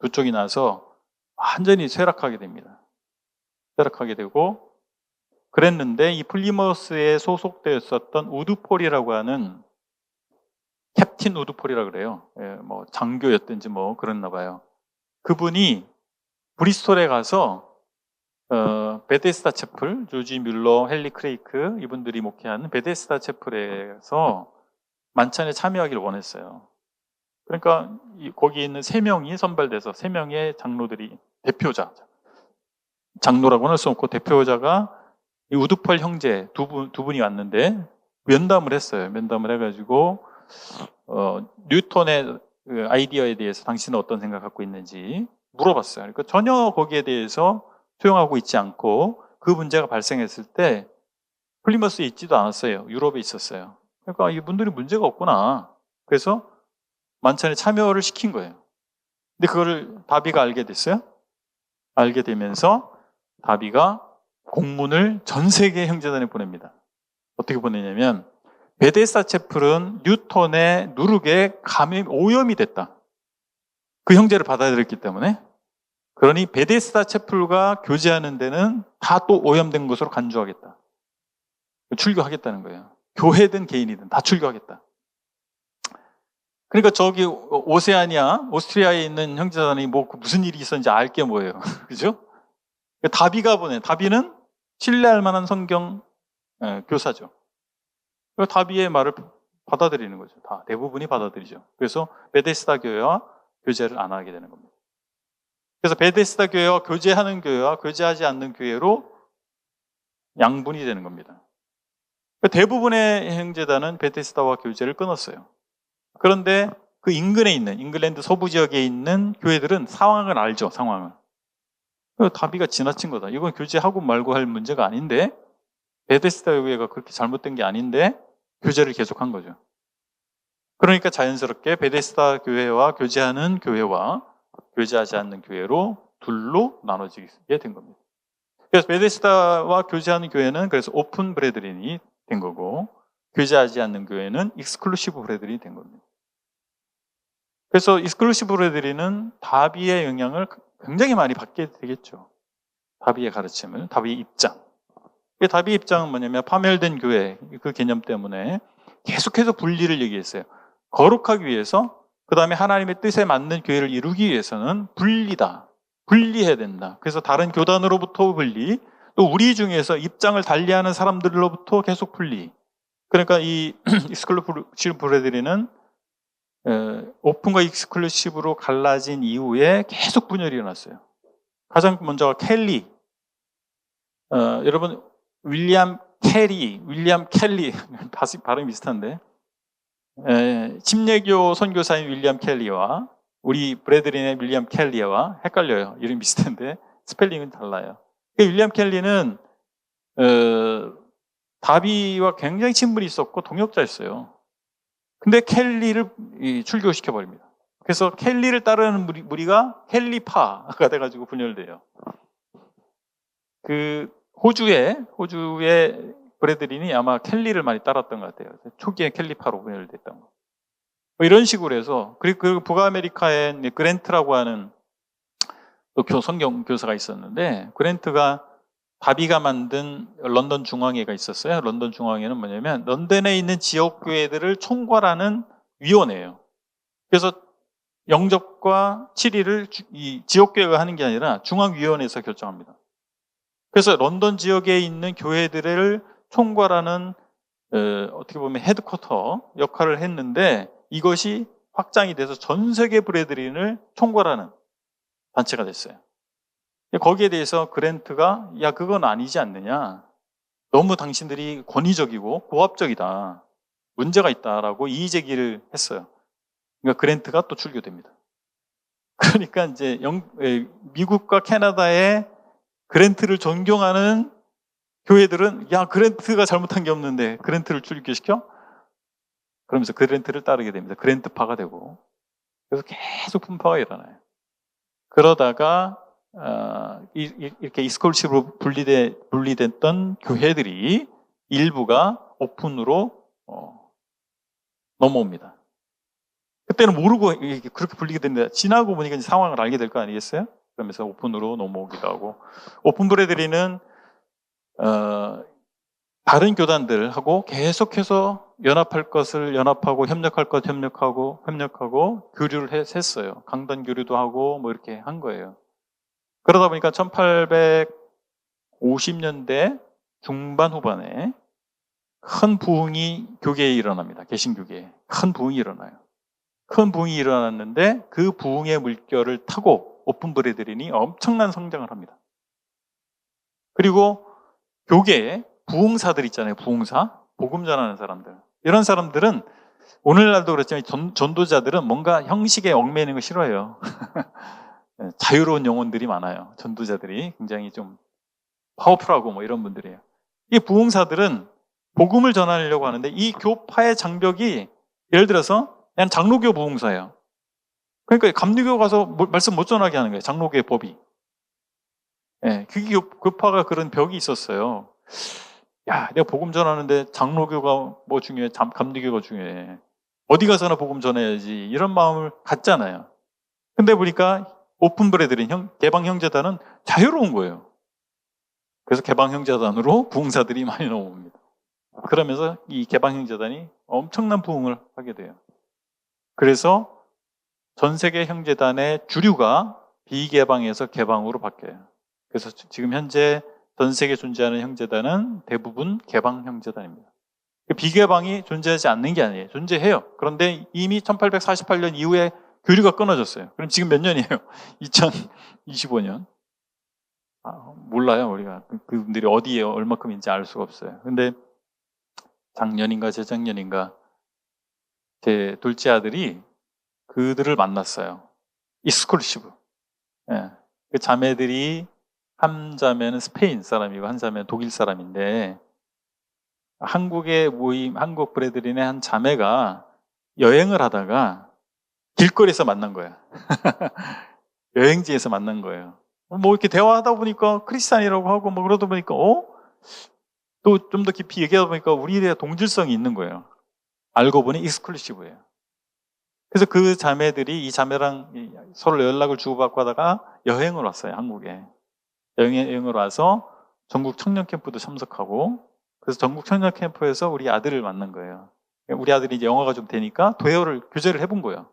두 쪽이 나서 완전히 쇠락하게 됩니다. 쇠락하게 되고 그랬는데 이 플리머스에 소속되어 있었던 우드폴이라고 하는 캡틴 우드폴이라고 그래요. 예, 뭐 장교였든지 뭐 그랬나 봐요. 그분이 브리스톨에 가서 베데스다 채플, 조지 뮬러, 헨리 크레이크 이분들이 목회하는 베데스다 채플에서 만찬에 참여하기를 원했어요. 그러니까 거기에 있는 3명이 선발돼서 3명의 장로들이 대표자, 장로라고는 할 수 없고 대표자가 이 우드펄 형제 두 분이 왔는데 면담을 했어요. 면담을 해가지고 뉴턴의 그 아이디어에 대해서 당신은 어떤 생각 갖고 있는지 물어봤어요. 그러니까 전혀 거기에 대해서 수용하고 있지 않고 그 문제가 발생했을 때 플리머스에 있지도 않았어요. 유럽에 있었어요. 그러니까 이분들이 문제가 없구나. 그래서 만찬에 참여를 시킨 거예요. 근데 그거를 다비가 알게 됐어요. 알게 되면서 다비가 공문을 전 세계 형제단에 보냅니다. 어떻게 보내냐면 베데스다 채플은 뉴턴의 누룩에 오염이 됐다. 그 형제를 받아들였기 때문에. 그러니 베데스다 채플과 교제하는 데는 다 또 오염된 것으로 간주하겠다. 출교하겠다는 거예요. 교회든 개인이든 다 출교하겠다. 그러니까 저기 오세아니아, 오스트리아에 있는 형제단이 뭐 무슨 일이 있었는지 알 게 뭐예요. 그죠? 다비가 다비는 신뢰할 만한 성경 교사죠. 다비의 말을 받아들이는 거죠. 다 대부분이 받아들이죠. 그래서 베데스다 교회와 교제를 안 하게 되는 겁니다. 그래서 베데스다 교회와 교제하는 교회와 교제하지 않는 교회로 양분이 되는 겁니다. 대부분의 형제단은 베데스다와 교제를 끊었어요. 그런데 그 인근에 있는 잉글랜드 서부 지역에 있는 교회들은 상황을 알죠. 상황을. 다비가 지나친 거다. 이건 교제하고 말고 할 문제가 아닌데 베데스다 교회가 그렇게 잘못된 게 아닌데 교제를 계속한 거죠. 그러니까 자연스럽게 베데스다 교회와 교제하는 교회와 교제하지 않는 교회로 둘로 나눠지게 된 겁니다. 그래서 베데스다와 교제하는 교회는 그래서 오픈 브레드린이 된 거고 교제하지 않는 교회는 익스클루시브 브레드린이 된 겁니다. 그래서 익스클루시브 브레드린은 다비의 영향을 굉장히 많이 받게 되겠죠. 다비의 가르침을, 다비의 입장. 다비의 입장은 뭐냐면 파멸된 교회 그 개념 때문에 계속해서 분리를 얘기했어요. 거룩하기 위해서 그 다음에 하나님의 뜻에 맞는 교회를 이루기 위해서는 분리다. 분리해야 된다. 그래서 다른 교단으로부터 분리, 또 우리 중에서 입장을 달리하는 사람들로부터 계속 분리. 그러니까 이 익스클루시브 브레드린은 오픈과 익스클루시브로 갈라진 이후에 계속 분열이 일어났어요. 가장 먼저가 켈리. 여러분 윌리엄 켈리 발음이 비슷한데 침례교 선교사인 윌리엄 켈리와 우리 브래드린의 윌리엄 켈리와 헷갈려요. 이름이 비슷한데 스펠링은 달라요. 윌리엄 켈리는 다비와 굉장히 친분이 있었고 동역자였어요. 근데 켈리를 출교시켜버립니다. 그래서 켈리를 따르는 무리가 켈리파가 돼가지고 분열돼요. 그 호주의 브래드린이 아마 켈리를 많이 따랐던 것 같아요. 초기에 켈리파로 분열됐던 거. 뭐 이런 식으로 해서 그리고 북아메리카에 그랜트라고 하는 또 성경 교사가 있었는데 그랜트가 다비가 만든 런던 중앙회가 있었어요. 런던 중앙회는 뭐냐면 런던에 있는 지역 교회들을 총괄하는 위원회예요. 그래서 영접과 치리를 이 지역 교회가 하는 게 아니라 중앙위원회에서 결정합니다. 그래서 런던 지역에 있는 교회들을 총괄하는 어떻게 보면 헤드쿼터 역할을 했는데 이것이 확장이 돼서 전 세계 브래드린을 총괄하는 단체가 됐어요. 거기에 대해서 그랜트가 야 그건 아니지 않느냐. 너무 당신들이 권위적이고 고압적이다. 문제가 있다라고 이의 제기를 했어요. 그러니까 그랜트가 또 출교됩니다. 그러니까 이제 미국과 캐나다의 그랜트를 존경하는 교회들은 야, 그랜트가 잘못한 게 없는데 그랜트를 출교시켜? 그러면서 그랜트를 따르게 됩니다. 그랜트파가 되고. 그래서 계속 분파가 일어나요. 그러다가 이렇게 이스콜십으로 분리됐던 교회들이 일부가 오픈으로 넘어옵니다. 그때는 모르고 그렇게 분리게 됐는데 지나고 보니까 이제 상황을 알게 될 거 아니겠어요? 그러면서 오픈으로 넘어오기도 하고, 오픈 브레드리는 다른 교단들하고 계속해서 연합할 것을 연합하고 협력할 것 협력하고 교류를 했어요. 강단 교류도 하고 뭐 이렇게 한 거예요. 그러다 보니까 1850년대 중반 후반에 큰 부흥이 교계에 일어납니다. 개신교계에 큰 부흥이 일어나요. 큰 부흥이 일어났는데 그 부흥의 물결을 타고 오픈 브레드린이 엄청난 성장을 합니다. 그리고 교계에 부흥사들 있잖아요. 부흥사, 복음 전하는 사람들. 이런 사람들은 오늘날도 그렇지만 전도자들은 뭔가 형식에 얽매이는 거 싫어해요. 자유로운 영혼들이 많아요. 전도자들이 굉장히 좀 파워풀하고 뭐 이런 분들이에요. 이 부흥사들은 복음을 전하려고 하는데 이 교파의 장벽이 예를 들어서 그냥 장로교 부흥사예요. 그러니까 감리교 가서 말씀 못 전하게 하는 거예요. 장로교의 법이. 예, 그게 교파가 그런 벽이 있었어요. 야, 내가 복음 전하는데 장로교가 뭐 중요해? 감리교가 중요해. 어디 가서나 복음 전해야지. 이런 마음을 갖잖아요. 근데 보니까 오픈 브레드린 개방 형제단은 자유로운 거예요. 그래서 개방 형제단으로 부흥사들이 많이 넘어옵니다. 그러면서 이 개방 형제단이 엄청난 부흥을 하게 돼요. 그래서 전 세계 형제단의 주류가 비개방에서 개방으로 바뀌어요. 그래서 지금 현재 전 세계에 존재하는 형제단은 대부분 개방 형제단입니다. 비개방이 존재하지 않는 게 아니에요. 존재해요. 그런데 이미 1848년 이후에 교류가 끊어졌어요. 그럼 지금 몇 년이에요? 2025년. 몰라요. 우리가 그분들이 어디에 얼마큼인지 알 수가 없어요. 근데 작년인가 재작년인가 제 둘째 아들이 그들을 만났어요. 이스콜시브. 예. 그 자매들이 한 자매는 스페인 사람이고 한 자매는 독일 사람인데 한국에 모임, 한국 브레드린의 한 자매가 여행을 하다가 길거리에서 만난 거야. 여행지에서 만난 거예요. 뭐 이렇게 대화하다 보니까 크리스찬이라고 하고 뭐 그러다 보니까 또 좀 더 깊이 얘기하다 보니까 우리의 동질성이 있는 거예요. 알고 보니 익스클루시브예요. 그래서 그 자매들이 이 자매랑 서로 연락을 주고받고 하다가 여행을 왔어요. 한국에. 여행을 와서 전국 청년 캠프도 참석하고, 그래서 전국 청년 캠프에서 우리 아들을 만난 거예요. 우리 아들이 이제 영어가 좀 되니까 교제를 해본 거예요.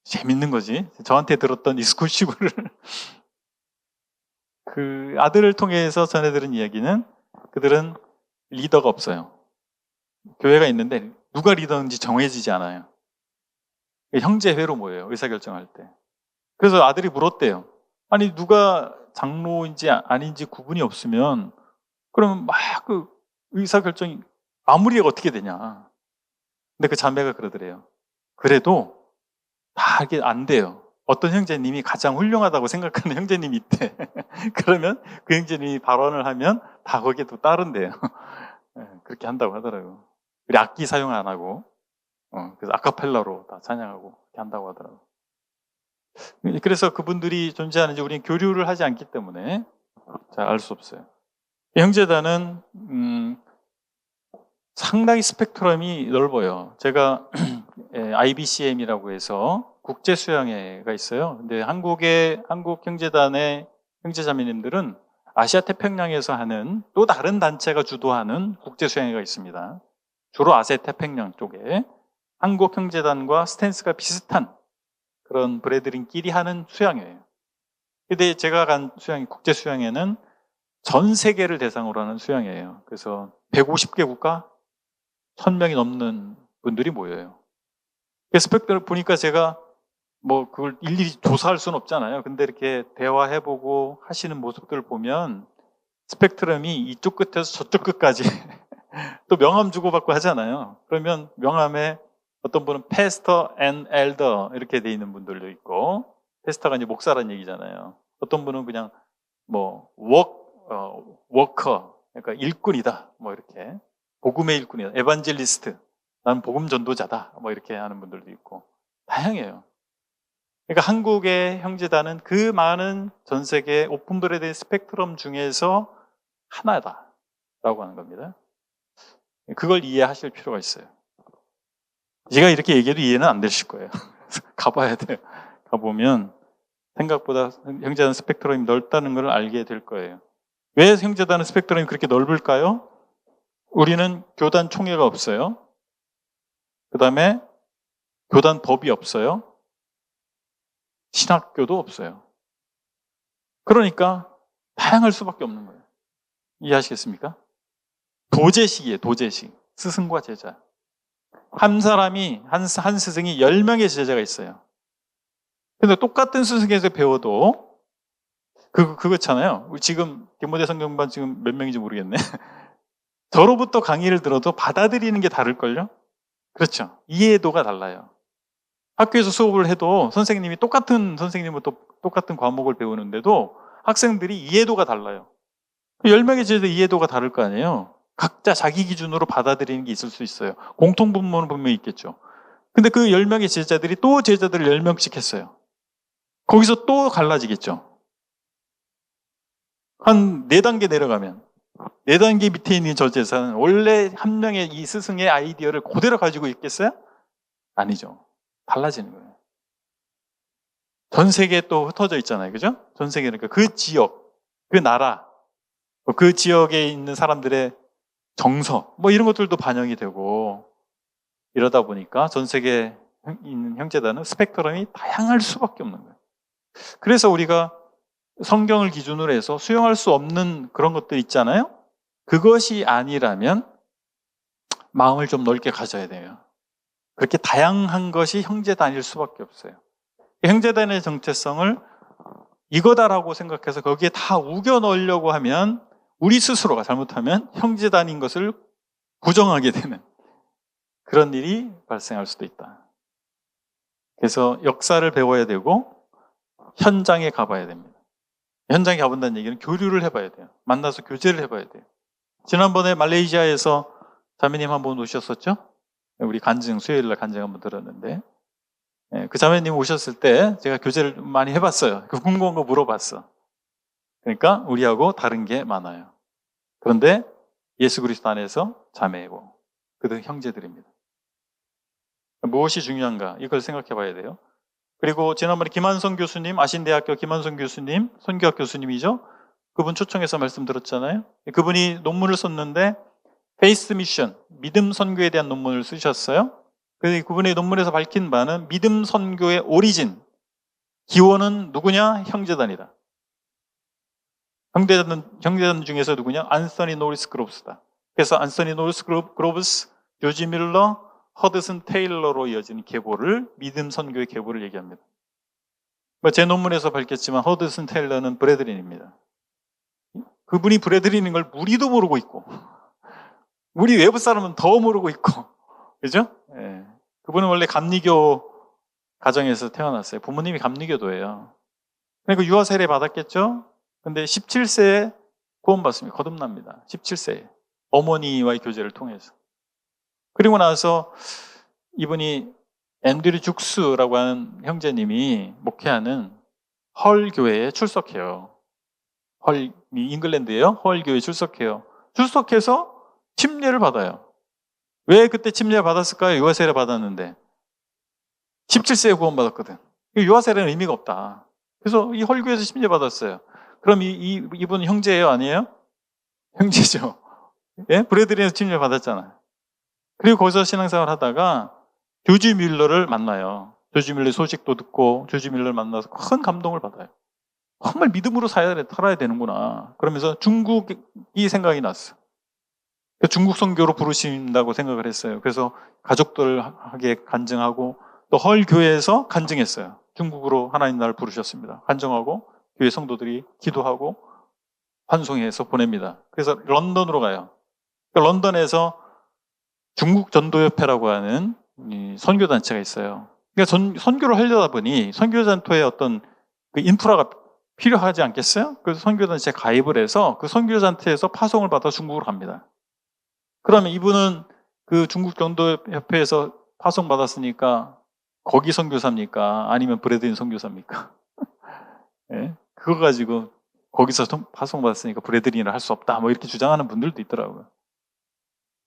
재밌는 거지. 저한테 들었던 익스클루시브를 그 아들을 통해서 전해들은 이야기는 그들은 리더가 없어요. 교회가 있는데 누가 리더인지 정해지지 않아요. 형제회로 모여요. 의사결정할 때. 그래서 아들이 물었대요. 아니 누가 장로인지 아닌지 구분이 없으면 그러면 막 그 의사결정이 마무리가 어떻게 되냐. 근데 그 자매가 그러더래요. 그래도 다 이게 안 돼요. 어떤 형제님이 가장 훌륭하다고 생각하는 형제님이 있대. 그러면 그 형제님이 발언을 하면 다 거기에 또 따른대요. 그렇게 한다고 하더라고요. 우리 악기 사용 안 하고, 그래서 아카펠라로 다 찬양하고 이렇게 한다고 하더라고요. 그래서 그분들이 존재하는지 우리는 교류를 하지 않기 때문에 잘 알 수 없어요. 형제단은 상당히 스펙트럼이 넓어요. 제가 IBCM이라고 해서 국제수양회가 있어요. 근데 한국 형제단의 형제자매님들은 아시아 태평양에서 하는 또 다른 단체가 주도하는 국제수양회가 있습니다. 주로 아시아 태평양 쪽에 한국 형제단과 스탠스가 비슷한 그런 브레드린끼리 하는 수양회예요. 근데 제가 간 국제수양회는 전 세계를 대상으로 하는 수양회예요. 그래서 150개 국가 1000명이 넘는 분들이 모여요. 스펙트를 보니까 제가 뭐 그걸 일일이 조사할 수는 없잖아요. 근데 이렇게 대화해보고 하시는 모습들을 보면 스펙트럼이 이쪽 끝에서 저쪽 끝까지 또 명함 주고받고 하잖아요. 그러면 명함에 어떤 분은 pastor and elder 이렇게 돼 있는 분들도 있고, 페스터가 이제 목사라는 얘기잖아요. 어떤 분은 그냥 뭐 워커, 그러니까 일꾼이다, 뭐 이렇게 복음의 일꾼이다, 에반젤리스트, 나는 복음 전도자다, 뭐 이렇게 하는 분들도 있고 다양해요. 그러니까 한국의 형제단은 그 많은 전 세계 오픈브레드의 스펙트럼 중에서 하나다라고 하는 겁니다. 그걸 이해하실 필요가 있어요. 제가 이렇게 얘기해도 이해는 안 되실 거예요. 가봐야 돼요. 가보면 생각보다 형제단 스펙트럼이 넓다는 걸 알게 될 거예요. 왜 형제단의 스펙트럼이 그렇게 넓을까요? 우리는 교단 총회가 없어요. 그 다음에 교단 법이 없어요. 신학교도 없어요. 그러니까 다양할 수밖에 없는 거예요. 이해하시겠습니까? 도제식이에요. 도제식. 스승과 제자. 한 사람이, 한 스승이 10명의 제자가 있어요. 근데 똑같은 스승에서 배워도 그거잖아요. 지금 디모데 성경반 지금 몇 명인지 모르겠네. 저로부터 강의를 들어도 받아들이는 게 다를걸요? 그렇죠. 이해도가 달라요. 학교에서 수업을 해도 선생님이 똑같은 선생님부터 똑같은 과목을 배우는데도 학생들이 이해도가 달라요. 10명의 제자 이해도가 다를 거 아니에요? 각자 자기 기준으로 받아들이는 게 있을 수 있어요. 공통분모는 분명히 있겠죠. 근데 그 10명의 제자들이 또 제자들을 10명씩 했어요. 거기서 또 갈라지겠죠. 한 4단계 내려가면 4단계 밑에 있는 저 제자는 원래 한 명의 이 스승의 아이디어를 그대로 가지고 있겠어요? 아니죠. 달라지는 거예요. 전 세계에 또 흩어져 있잖아요. 그죠? 전 세계, 그러니까 그 지역, 그 나라, 그 지역에 있는 사람들의 정서, 뭐 이런 것들도 반영이 되고 이러다 보니까 전 세계에 있는 형제단은 스펙트럼이 다양할 수밖에 없는 거예요. 그래서 우리가 성경을 기준으로 해서 수용할 수 없는 그런 것들 있잖아요. 그것이 아니라면 마음을 좀 넓게 가져야 돼요. 그렇게 다양한 것이 형제단일 수밖에 없어요. 형제단의 정체성을 이거다라고 생각해서 거기에 다 우겨 넣으려고 하면 우리 스스로가 잘못하면 형제단인 것을 부정하게 되는 그런 일이 발생할 수도 있다. 그래서 역사를 배워야 되고 현장에 가봐야 됩니다. 현장에 가본다는 얘기는 교류를 해봐야 돼요. 만나서 교제를 해봐야 돼요. 지난번에 말레이시아에서 자매님 한번 오셨었죠? 우리 간증, 수요일날 간증 한번 들었는데 그 자매님 오셨을 때 제가 교제를 많이 해봤어요. 그 궁금한 거 물어봤어. 그러니까 우리하고 다른 게 많아요. 그런데 예수 그리스도 안에서 자매고 그들 형제들입니다. 무엇이 중요한가 이걸 생각해 봐야 돼요. 그리고 지난번에 김한성 교수님, 아신대학교 김한성 교수님, 선교학 교수님이죠. 그분 초청해서 말씀 들었잖아요. 그분이 논문을 썼는데 페이스 미션, 믿음 선교에 대한 논문을 쓰셨어요. 그분의 논문에서 밝힌 바는 믿음 선교의 오리진, 기원은 누구냐? 형제단이다. 형제단 중에서 누구냐? 안서니 노리스 그로브스다. 그래서 안서니 노리스 그로브스, 조지 밀러, 허드슨 테일러로 이어지는 계보를, 믿음 선교의 계보를 얘기합니다. 제 논문에서 밝혔지만 허드슨 테일러는 브래드린입니다. 그분이 브래드린인 걸 우리도 모르고 있고 우리 외부 사람은 더 모르고 있고 그죠? 예. 그분은 원래 감리교 가정에서 태어났어요. 부모님이 감리교도예요. 그러니까 유아 세례 받았겠죠? 근데 17세에 구원받습니다. 거듭납니다. 17세에 어머니와의 교제를 통해서. 그리고 나서 이분이 앤드류 죽스라고 하는 형제님이 목회하는 헐 교회에 출석해요. 잉글랜드예요. 헐 교회에 출석해요. 출석해서 침례를 받아요. 왜 그때 침례를 받았을까요? 유아세례 받았는데 17세에 구원받았거든. 유아세례는 의미가 없다. 그래서 이 헐교회에서 침례 받았어요. 그럼 이분 형제예요? 아니에요? 형제죠. 예? 브래드린에서 침례 받았잖아요. 그리고 거기서 신앙생활 하다가 조지 밀러를 만나요. 조지 밀러의 소식도 듣고 조지 밀러를 만나서 큰 감동을 받아요. 정말 믿음으로 살아야 되는구나. 그러면서 중국이 생각이 났어. 중국 선교로 부르신다고 생각을 했어요. 그래서 가족들에게 간증하고 또 헐 교회에서 간증했어요. 중국으로 하나님 나라를 부르셨습니다. 간증하고 교회 성도들이 기도하고 환송해서 보냅니다. 그래서 런던으로 가요. 런던에서 중국 전도협회라고 하는 이 선교단체가 있어요. 그러니까 선교를 하려다 보니 선교단토의 어떤 그 인프라가 필요하지 않겠어요? 그래서 선교단체에 가입을 해서 그 선교단체에서 파송을 받아 중국으로 갑니다. 그러면 이분은 그 중국 전도협회에서 파송받았으니까 거기 선교사입니까? 아니면 브레드린 선교사입니까? 예? 그거 가지고 거기서 파송받았으니까 브레드린을 할 수 없다. 뭐 이렇게 주장하는 분들도 있더라고요.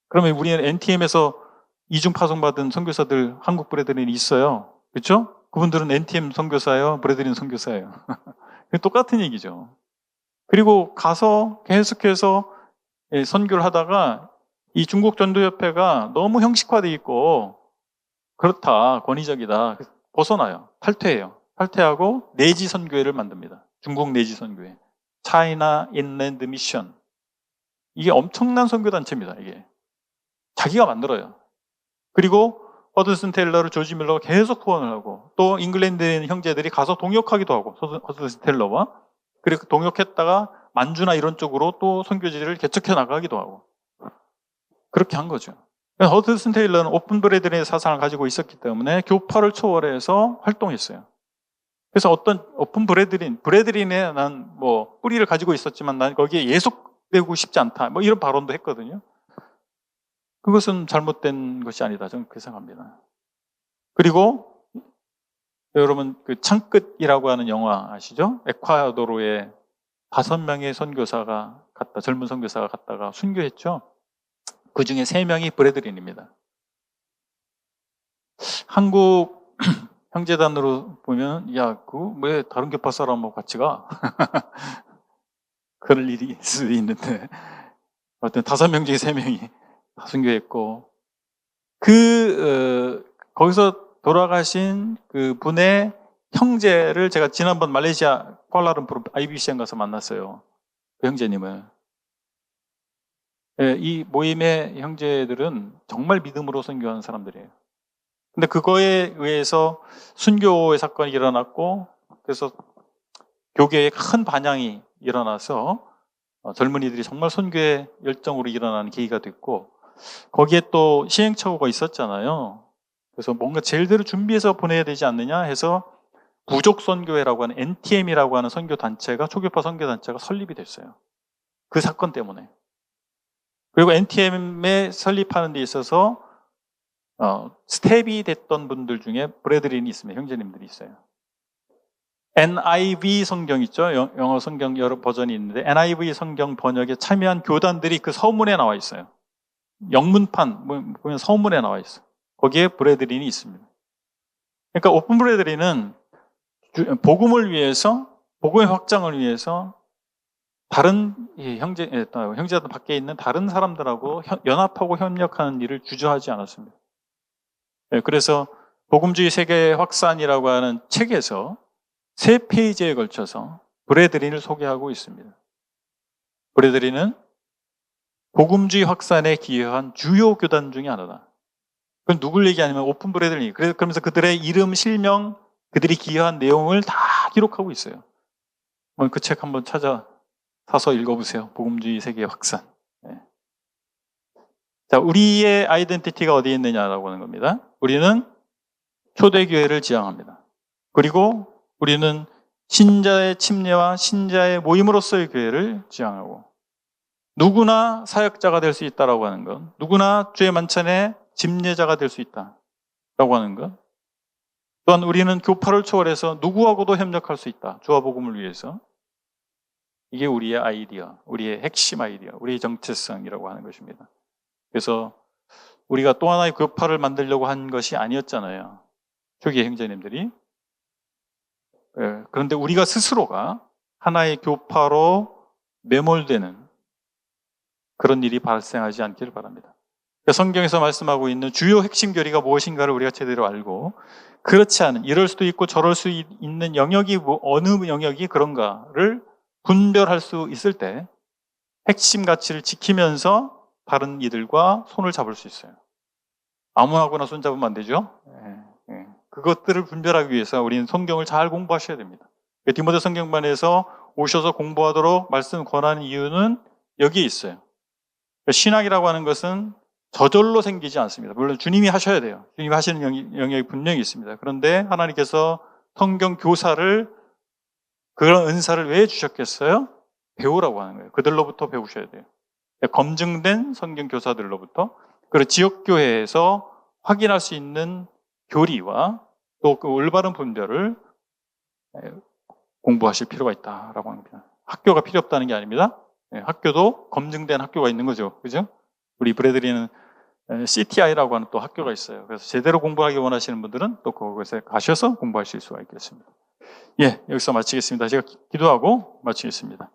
그러면 우리는 NTM에서 이중 파송받은 선교사들 한국 브레드린이 있어요. 그렇죠? 그분들은 NTM 선교사예요, 브레드린 선교사예요. 똑같은 얘기죠. 그리고 가서 계속해서 선교를 하다가 이 중국 전도협회가 너무 형식화되어 있고 그렇다, 권위적이다. 벗어나요. 탈퇴해요. 탈퇴하고 내지 선교회를 만듭니다. 중국 내지 선교회. 차이나 인랜드 미션. 이게 엄청난 선교단체입니다. 이게 자기가 만들어요. 그리고 허드슨 테일러를 조지 밀러가 계속 후원을 하고 또 잉글랜드에 있는 형제들이 가서 동역하기도 하고 허드슨 테일러와 그리고 동역했다가 만주나 이런 쪽으로 또 선교지를 개척해 나가기도 하고 그렇게 한 거죠. 허드슨 테일러는 오픈 브레드린의 사상을 가지고 있었기 때문에 교파를 초월해서 활동했어요. 그래서 어떤 오픈 브레드린에 난 뭐 뿌리를 가지고 있었지만 난 거기에 예속되고 싶지 않다. 뭐 이런 발언도 했거든요. 그것은 잘못된 것이 아니다. 저는 그렇게 생각합니다. 그리고 여러분 그 창끝이라고 하는 영화 아시죠? 에콰도르에 5명의 선교사가 갔다, 젊은 선교사가 갔다가 순교했죠. 그 중에 3명이 브레드린입니다. 한국 형제단으로 보면 야, 그 왜 다른 교파 사람하고 같이 가? 그럴 일이 있을 수도 있는데 어떤 5명 중에 3명이 다 순교했고 거기서 돌아가신 그 분의 형제를 제가 지난번 말레이시아 쿠알라룸푸르 IBC에 가서 만났어요. 그 형제님을. 이 모임의 형제들은 정말 믿음으로 선교하는 사람들이에요. 근데 그거에 의해서 순교의 사건이 일어났고 그래서 교계에 큰 반향이 일어나서 젊은이들이 정말 선교의 열정으로 일어나는 계기가 됐고 거기에 또 시행착오가 있었잖아요. 그래서 뭔가 제대로 준비해서 보내야 되지 않느냐 해서 부족선교회라고 하는 NTM이라고 하는 선교단체가 초교파 선교단체가 설립이 됐어요. 그 사건 때문에. 그리고 NTM에 설립하는 데 있어서 스텝이 됐던 분들 중에 브래드린이 있습니다. 형제님들이 있어요. NIV 성경 있죠? 영어 성경 여러 버전이 있는데 NIV 성경 번역에 참여한 교단들이 그 서문에 나와 있어요. 영문판 보면 서문에 나와 있어요. 거기에 브래드린이 있습니다. 그러니까 오픈 브래드린은 복음을 위해서, 복음의 확장을 위해서 다른 형제들 밖에 있는 다른 사람들하고 연합하고 협력하는 일을 주저하지 않았습니다. 그래서 복음주의 세계 확산이라고 하는 책에서 3페이지에 걸쳐서 브래드린을 소개하고 있습니다. 브래드린은 복음주의 확산에 기여한 주요 교단 중에 하나다. 그건 누굴 얘기하냐면 오픈 브래드린. 그러면서 그들의 이름, 실명, 그들이 기여한 내용을 다 기록하고 있어요. 그 책 한번 사서 읽어보세요. 복음주의 세계 확산. 네. 자, 우리의 아이덴티티가 어디에 있느냐라고 하는 겁니다. 우리는 초대교회를 지향합니다. 그리고 우리는 신자의 침례와 신자의 모임으로서의 교회를 지향하고 누구나 사역자가 될 수 있다라고 하는 것, 누구나 주의 만찬의 집례자가 될 수 있다라고 하는 것, 또한 우리는 교파를 초월해서 누구하고도 협력할 수 있다. 주와 복음을 위해서. 이게 우리의 아이디어, 우리의 핵심 아이디어, 우리의 정체성이라고 하는 것입니다. 그래서 우리가 또 하나의 교파를 만들려고 한 것이 아니었잖아요. 초기 형제님들이. 그런데 우리가 스스로가 하나의 교파로 매몰되는 그런 일이 발생하지 않기를 바랍니다. 성경에서 말씀하고 있는 주요 핵심 교리가 무엇인가를 우리가 제대로 알고 그렇지 않은, 이럴 수도 있고 저럴 수 있는 영역이 어느 영역이 그런가를 분별할 수 있을 때 핵심 가치를 지키면서 다른 이들과 손을 잡을 수 있어요. 아무하고나 손 잡으면 안 되죠. 그것들을 분별하기 위해서 우리는 성경을 잘 공부하셔야 됩니다. 디모데 성경반에서 오셔서 공부하도록 말씀 권하는 이유는 여기에 있어요. 신학이라고 하는 것은 저절로 생기지 않습니다. 물론 주님이 하셔야 돼요. 주님이 하시는 영역이 분명히 있습니다. 그런데 하나님께서 성경 교사를, 그런 은사를 왜 주셨겠어요? 배우라고 하는 거예요. 그들로부터 배우셔야 돼요. 검증된 성경 교사들로부터, 그리고 지역교회에서 확인할 수 있는 교리와 또 그 올바른 분별을 공부하실 필요가 있다라고 합니다. 학교가 필요 없다는 게 아닙니다. 학교도 검증된 학교가 있는 거죠. 그죠? 우리 브래들리는 CTI라고 하는 또 학교가 있어요. 그래서 제대로 공부하기 원하시는 분들은 또 그곳에 가셔서 공부하실 수가 있겠습니다. 예, 여기서 마치겠습니다. 제가 기도하고 마치겠습니다.